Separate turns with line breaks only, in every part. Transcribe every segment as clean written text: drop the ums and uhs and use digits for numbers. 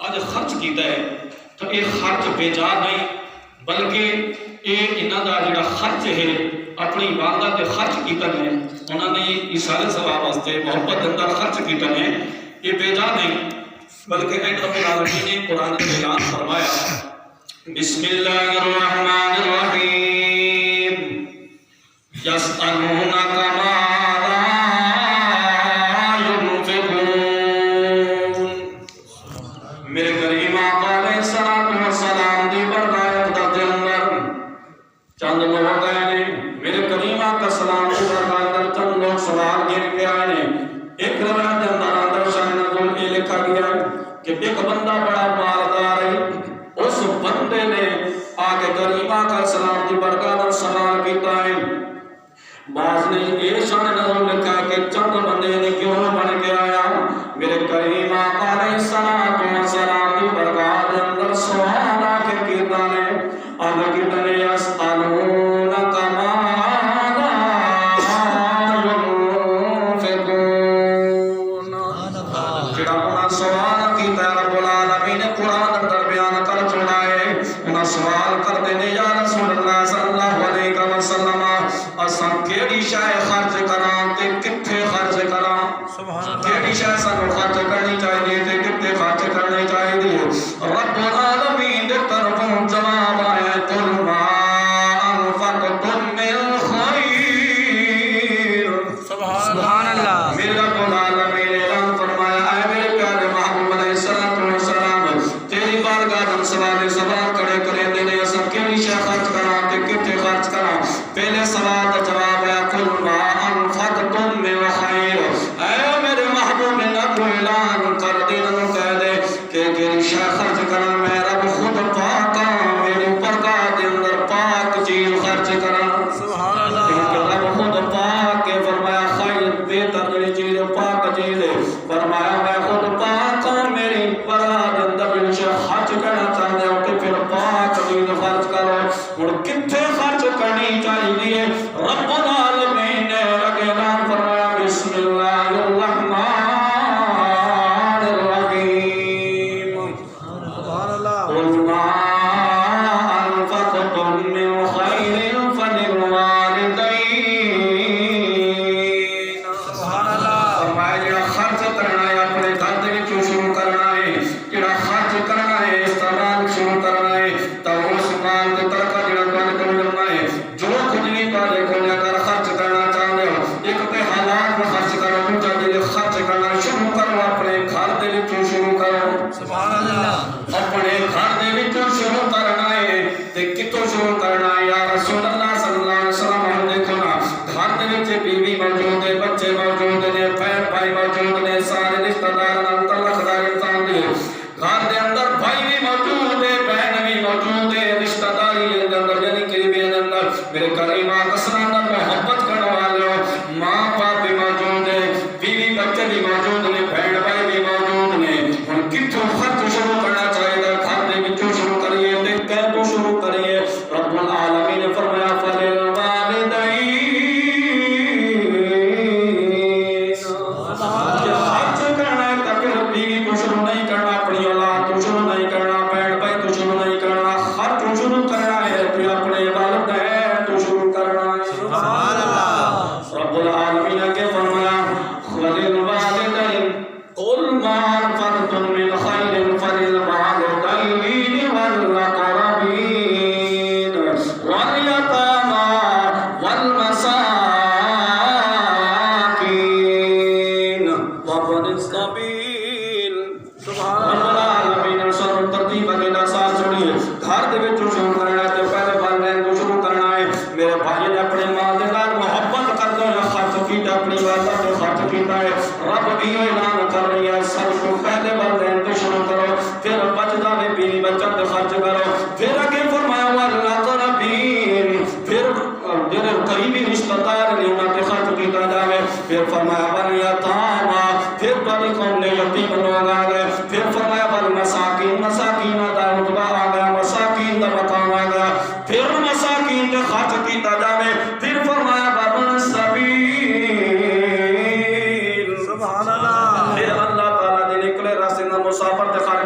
اج خرچ کیتا ہے تو یہ خرچ بے جا نہیں بلکہ یہ انہاں دا جڑا خرچ ہے اپنی والدہ تے خرچ کیتا ہے انہاں نے ایصال ثواب واسطے محبت اندر خرچ کیتا ہے یہ بے جا نہیں بلکہ اے رب العالمین نے قرآن میں اعلان فرمایا بسم اللہ الرحمن الرحیم یسألونک ماذا ينفقون میرے کریم آقا علیہ السلام دی بردایت دا اندر چند لوگ آئے نے میرے کریم آقا سلام دی بردایت دا چند لوگ سوال گر کے آئے نے ایک روایت دے اندر شاہ نزول یہ لکھا گیا کہ ایک بندہ بڑا مالدار ہے اس بندے نے آگے کریم آقا سلام دی بردایت دا سوال کیتا ہے بعض نے یہ شان نظر لکھا کہ چند بندے نے کیوں بن کے آیا میرے کریم آقا علیہ السلام کی برکات اندر سوال آکے کیتا نے آگے کیتا نے یسألونک ماذا ينفقون جڑا انہاں سوال کیتا ہے رب العالمین نے قرآن اندر بیان کر چھوڑا ہے انہاں سوال کر دینے یا رسول اللہ صلی اللہ علیہ وسلم اساں کیڑی شے خرچ کراں تے کتھے خرچ کراں کیڑی شے سانوں خرچ کرنی چاہیے تے کتھے خرچ کرنی چاہیے رب العالمین دے طرفوں جواب آیا قل ما انفقتم من خیر سبحان اللہ میرے رب العالمین نے اعلان فرمایا اے میرے پیارے محبوب علیہ السلام تیری بارگاہ میں سوال کھڑے کرے دینے اساں کیڑی شے خرچ کراں تے کتھے خرچ کراں پہلے سوال کا جواب ہے قل ما انفقتم من خیر اے میرے محبوب نے کو اعلان کر دینا کہہ دے کہ کیڑی شے خرچ کراں میں رب خود پاک ہاں میری برکات دے اندر پاک چیز خرچ کراں سبحان اللہ رب خود پاک کے فرمایا خیر بہتر چیز پاک چیز ہے فرمایا میں خود پاک ہوں میری برکات دے اندر خرچ کرنا چاہتے ہو کہ پھر پاک چیز خرچ کرو اور کتنے خرچ کرنی چاہیے رب العالمین نے اعلان فرمایا بسم اللہ الرحمن الرحیم سبحان اللہ قل ما انفقتم من خیر فللوالدین سبحان اللہ فرمایا جڑا خرچ کرنا ہے اپنے گھر دے وچوں شروع کرنا ہے جڑا خرچ کرنا ہے استعمال شروع کرنا ہے تو اس مال دے ترکہ جڑا کرنا ہے جو کچھ بھی پالے کو لے کر خرچ کرنا چاہتے ہو ایک تے حالات میں خرچ کرو دوسرا دے خرچ کرنا شروع کرو اپنے گھر دے وچوں شروع کرو سبحان اللہ اپنے گھر دے وچوں شروع کرنا ہے تے کتوں شروع کرنا ہے یا رسول اللہ صلی اللہ علیہ وسلم ہم دیکھو نا گھر دے وچ بیوی موجود ہے بچے موجود نے بہن بھائی موجود نے سارے رشتہ دار تعلق دار انسان دے گھر دے اندر بھائی بھی موجود ہے بہن بھی موجود ہے رشتہ داری دے اندر یعنی قریبی دے اندر میرے کریم آقا صلی اللہ علیہ وسلم محبت کرنے والے ماں باپ بھی موجود ہے بیوی بچے بھی موجود نے بہن بھائی بھی موجود نے ہن کتھوں خرچ شروع کرنا چاہیے گھر دے وچوں شروع کریے تے کیوں شروع کریے رب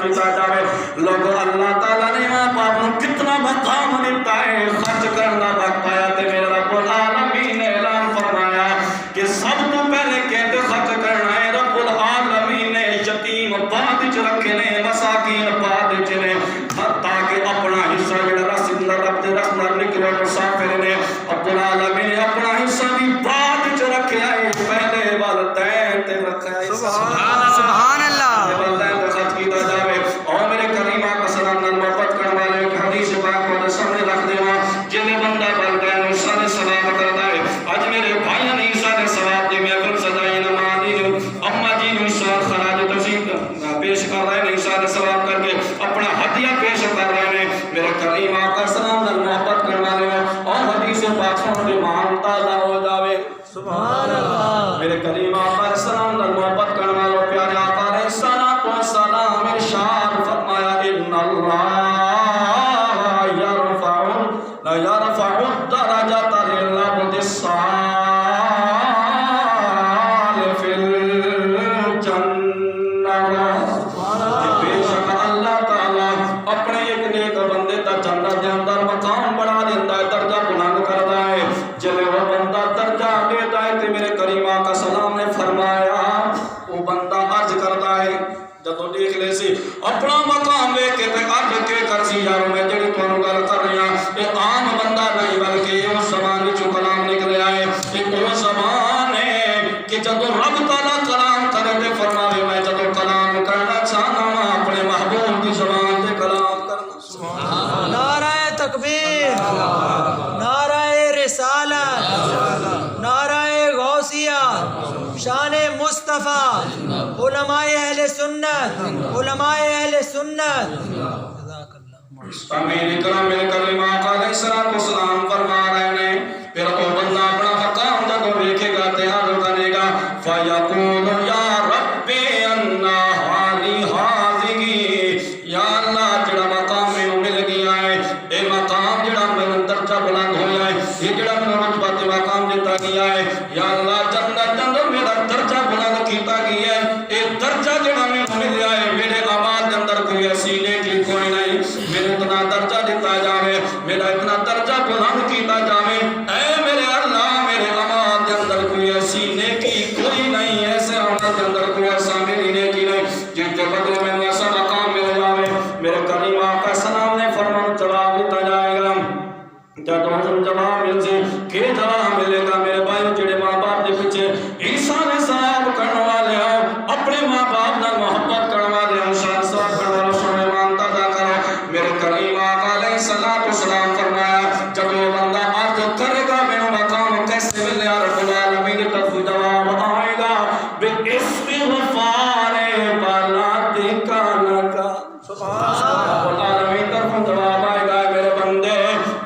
کیتا جائے لوگ اللہ تعالیٰ نے ماں باپ کو کتنا مقام دیتا ہے خرچ کرنا وقت آیا تے میرے رب العالمین نے اعلان فرمایا کہ سب تو پہلے کہتے خرچ کرنا ہے رب العالمین نے یتیم بعد وچ رکھے نے مساکین بعد وچ نے تاکہ اپنا حصہ جڑا رسول رب دے رحمت نال نکلے مسافر نے رب العالمین نے اپنا حصہ بھی بعد وچ رکھیا ہے پہلے والدین تے رکھیا ہے
سبحان اللہ
والدین تے خرچ کیتا جاوے اور میرے کریم آقا صلی اللہ علیہ وسلم محبت کرنے والے ایک حدیث پاک کو سامنے رکھ دیواں جنے بندہ والدین نوں سارے ثواب کردا ہے اج میرے بھائیاں نے سارے ثواب دی محفل سجائی نمازی جو اما جی نوں سار خراج تشریف پیش کر رہے ہیں سارے ثواب کر کے اپنا ہدیہ پیش کر رہے ہیں میرے کریم آقا صلی اللہ علیہ وسلم محبت کرنے والے اور حدیث پاک سن کے مان تازہ ہو جاوے سبحان اللہ میرے کریم آقا صلی اللہ علیہ وسلم محبت کرنے والے پیارے آقا علیہ الصلوۃ والسلام ارشاد فرمایا ان اللہ يرفع الدرجات للعبد الصالح في الجنة بے شک اللہ تعالی اپنے ایک نیک بندے دا جنت دے اندر مقام بڑھا دیندا ہے درجہ بلند کردا ہے جے وہ بندہ درجہ دیندا ہے تے میرے کریم آقا سلام نے فرمایا وہ بندہ عرض کردا ہے جدوں دیکھ لے سی اپنا مقام ویکھ کے تے عرض کے کر سی یار میں جڑی تانوں گل کر رہا اے عام بندہ نہیں بلکہ اس زبان وچوں کلام نکل آئے اے وہ زبان ہے کہ جدوں رب تعالیٰ کلام کرے تے فرماوے میں جدوں کلام کرنا چاہنا ہاں اپنے محبوب دی زبان تے کلام کرنا سبحان اللہ
نعرہ تکبیر نعرہ رسالت نعرہ غوثیہ شان مصطفیٰ علماء اہل سنت علماء اہل سنت جزاک اللہ
امین اکرام میرے کریم آقا علیہ السلام فرما رہے ہیں پھر تو بندہ اپنا مقام جب دیکھے گا تیار کرے گا فیقول یا رب انا حالی حاضگی یا اللہ جڑا مقام میں مل گیا ہے اے مقام جڑا میں درجہ بلند ہویا ہے یہ جڑا میں رتبہ مقام دیتا گیا ہے یا اللہ جنت اندر میرا درجہ بلند کیتا گیا ہے اے درجہ جڑا میں ملیا ہے میرے اعمال کے اندر کوئی ایسی نیکی کوئی نہیں میرے اتنا درجہ دیتا جاوے میرا اتنا درجہ بلند کیتا جاوے اے میرے اللہ میرے اعمال کے اندر کوئی ایسی نیکی کوئی نہیں ایسے اعمال کے اندر کوئی ایسا میری نیکی نہیں جن کے بدلے میں ایسا مقام مل جاوے میرے کریم آقا سلام نے فرمان جواب دیتا جائے گا جب تم جواب مل سے کہ جواب ملے گا میرے بھائی جڑے ماں باپ دے پیچھے عیسیٰ نے ثواب کرنے والے ہو اپنے ماں باپ نال محبت کرنے والے ہو شان ثواب کرنے والے سنے مانتا دا کرو میرے کریم آقا علیہ السلام فرمایا جب وہ بندہ عرض کرے گا میرا مقام کیسے ملے رب العالمین کی طرف جواب آئے گا باستغفار بلادک سبحان اللہ العالمین طرف جواب آئے گا میرے بندے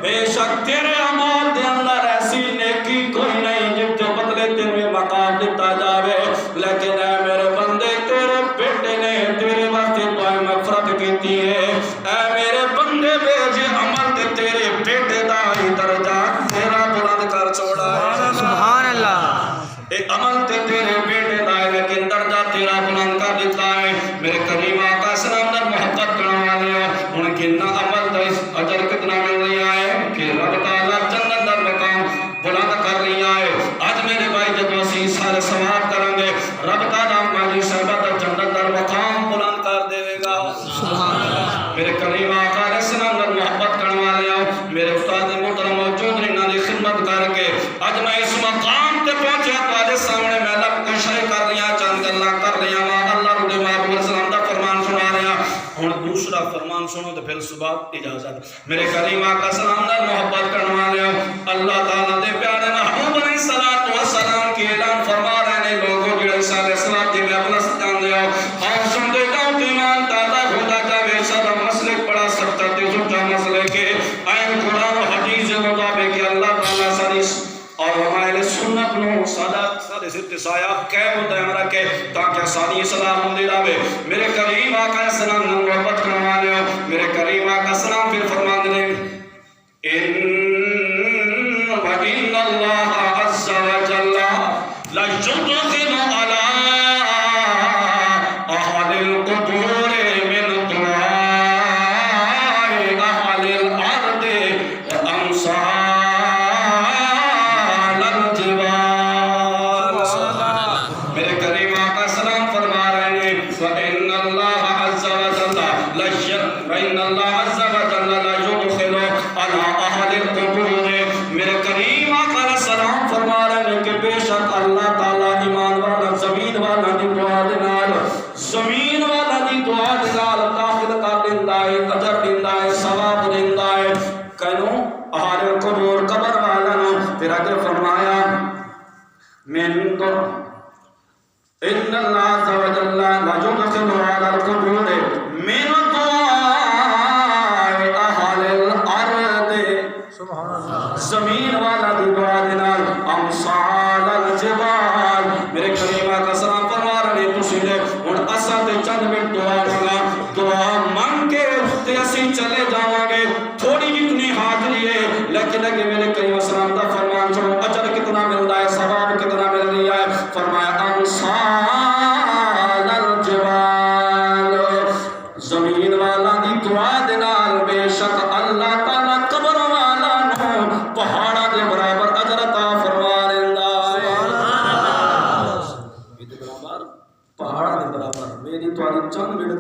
بے شک تیرے اعمال دے اندر ایسی نیکی کوئی نہیں جب جو بدلے تیرے مقام دیتا جاوے لیکن اے میرے بندے تیرے بیٹے نے تیرے واسطے دعائیں مغفرت کیتی ہے اے میرے بندے بے جے عمل تے تیرے بیٹے دا ہی درجہ تیرا بلند کر چھوڑا ہے
سبحان اللہ
اے عمل تے تیرے بیٹے دا ہے لیکن درجہ تیرا بلند کر دیتا ہے میرے کریم آقا سلام نے محبت کرنے والے ہو ان کی نہ عمل دا اجر کتنا مل رہا ہے کہ رب تعالیٰ جنت دا مقام بلند کر لیا ہے آج میرے بھائی جب اسی سارے ثواب کریں گے رب تعالیٰ ماجی صاحبہ دا جنت دا مقام بلند کر دے گا سبحان اللہ میرے کریم آقا علیہ السلام نے محبت کرنے والے ہو میرے استاد محترم موجود ہیں انہوں نے خدمت کر کے آج میں اس مقام تے پہنچے تواڈے سامنے میں اللہ کو شریک کر لیا چند گلاں کر لیا اللہ دے محبوب سلام دا فرمان سنا رہا ہن دوسرا فرمان سنو تے پھر صبح اجازت میرے کریم آقا سلام دا محبت کرنے والے ہو اللہ تعالی دے پیارے محبوب علیہ الصلوۃ والسلام کی اعلان فرما رہے ہیں لوگوں جڑے عیسیٰ علیہ السلام دی محبت جان دے ہو آپ سن دے جاؤ کہ ایمان تازہ ہوتا جاوے سب مسئلے بڑا سخت تے جھوٹا مسئلے کے آئین قرآن و حدیث کے مطابق کہ اللہ تعالیٰ ساری اور ہمارے سنت نو سادے ستے سایہ کہہ ہوتا ہے ہمارا کہ تاکہ ساری اصلاح ہوندی رہے میرے کریم آقا السلام نے محبت کروانے ہو میرے کریم آقا السلام پھر فرمان دے ان وَإِنَّ اللَّهَ عَزَّ وَجَلَّ لَجُ وجل وإن اللہ عز وجل لا يدخل على اہل القبور. میرے کریم آقا علیہ السلام فرما رہے ہیں کہ بے شک اللہ تعالیٰ ایمان والا زمین والا دی دعا دے نال زمین والا دی دعا دے نال داخل کر دیندا ہے اجر دیندا ہے ثواب دیندا ہے. کہنوں اہل القبور قبر والا نو. پھر اگر فرمایا من تو ان اللہ عز وجل لا يدخل على القبور من دعاء اہل الارض.
سبحان اللہ.
زمین والا دی دعا دے نال امثال الجبال. میرے کریم آقا سلام فرما رہے تسی نے ہن اساں تے چند منٹ دعا منگا دعا منگ کے تے اسی چلے جاواں